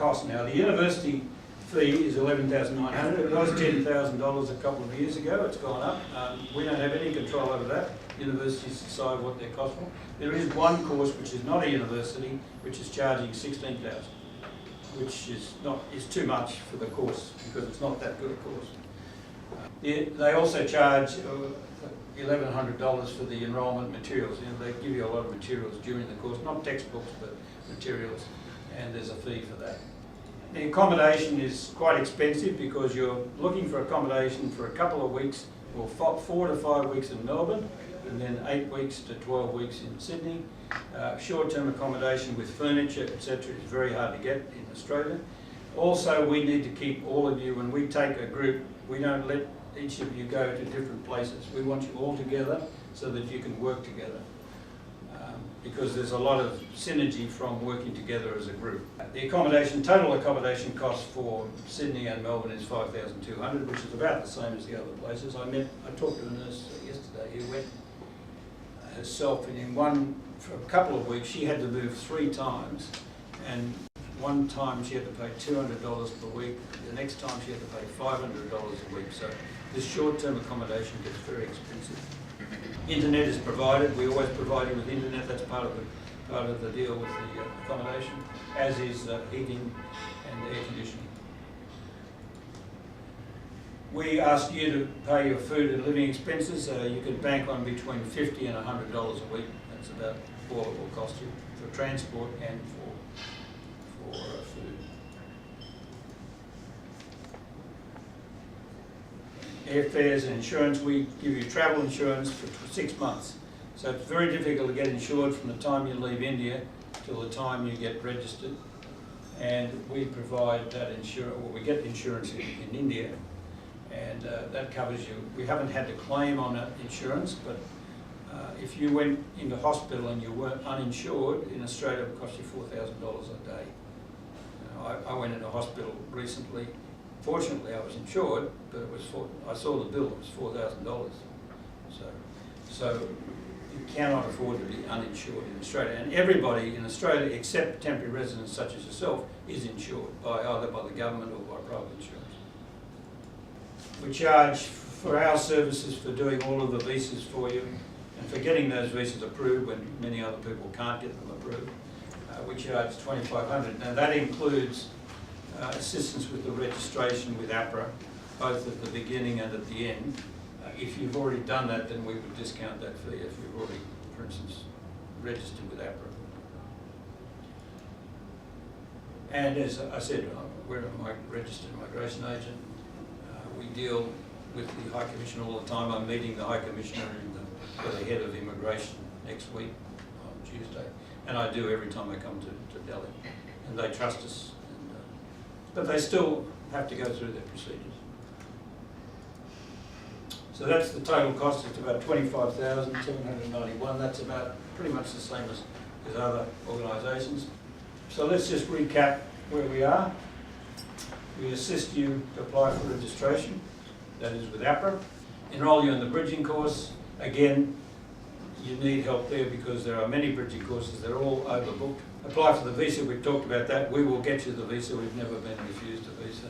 cost now. The university fee is $11,900. It was $10,000 a couple of years ago. It's gone up. We don't have any control over that. Universities decide what their cost for. There is one course which is not a university, which is charging $16,000, which is too much for the course because it's not that good a course. They also charge $1,100 for the enrolment materials. They give you a lot of materials during the course, not textbooks, but materials, and there's a fee for that. The accommodation is quite expensive because you're looking for accommodation for a couple of weeks, or 4 to 5 weeks in Melbourne, and then 8 weeks to 12 weeks in Sydney. Short-term accommodation with furniture, etc. is very hard to get in Australia. Also, we need to keep all of you, when we take a group, we don't let each of you go to different places. We want you all together so that you can work together. Because there's a lot of synergy from working together as a group. The total accommodation cost for Sydney and Melbourne is $5,200, which is about the same as the other places. I talked to a nurse yesterday who went herself, and for a couple of weeks she had to move 3 times, and one time she had to pay $200 per week, the next time she had to pay $500 a week. So this short-term accommodation gets very expensive. Internet is provided. We always provide you with internet. That's part of the deal with the accommodation, as is heating and air conditioning. We ask you to pay your food and living expenses. You can bank on between $50 and $100 a week. That's about all it will cost you for transport and for food. Airfares and insurance, we give you travel insurance for 6 months. So it's very difficult to get insured from the time you leave India till the time you get registered. And we provide that insurance, well, we get insurance in India, and that covers you. We haven't had to claim on that insurance, but if you went into hospital and you weren't uninsured, in Australia it would cost you $4,000 a day. I went into hospital recently. Fortunately, I was insured, but I saw the bill, it was $4,000. So you cannot afford to be uninsured in Australia. And everybody in Australia, except temporary residents such as yourself, is insured either by the government or by private insurance. We charge for our services for doing all of the visas for you and for getting those visas approved when many other people can't get them approved. We charge $2,500. Now that includes assistance with the registration with APRA, both at the beginning and at the end. If you've already done that, then we would discount that fee if you've already, for instance, registered with APRA. And as I said, we're a registered migration agent. We deal with the High Commissioner all the time. I'm meeting the High Commissioner for the head of immigration next week on Tuesday. And I do every time I come to Delhi. And they trust us. But they still have to go through their procedures. So that's the total cost. It's about $25,791. That's about pretty much the same as other organisations. So let's just recap where we are. We assist you to apply for registration, that is with APRA. Enrol you in the bridging course. Again, you need help there because there are many bridging courses. They're all overbooked. Apply for the visa. We've talked about that. We will get you the visa. We've never been refused a visa.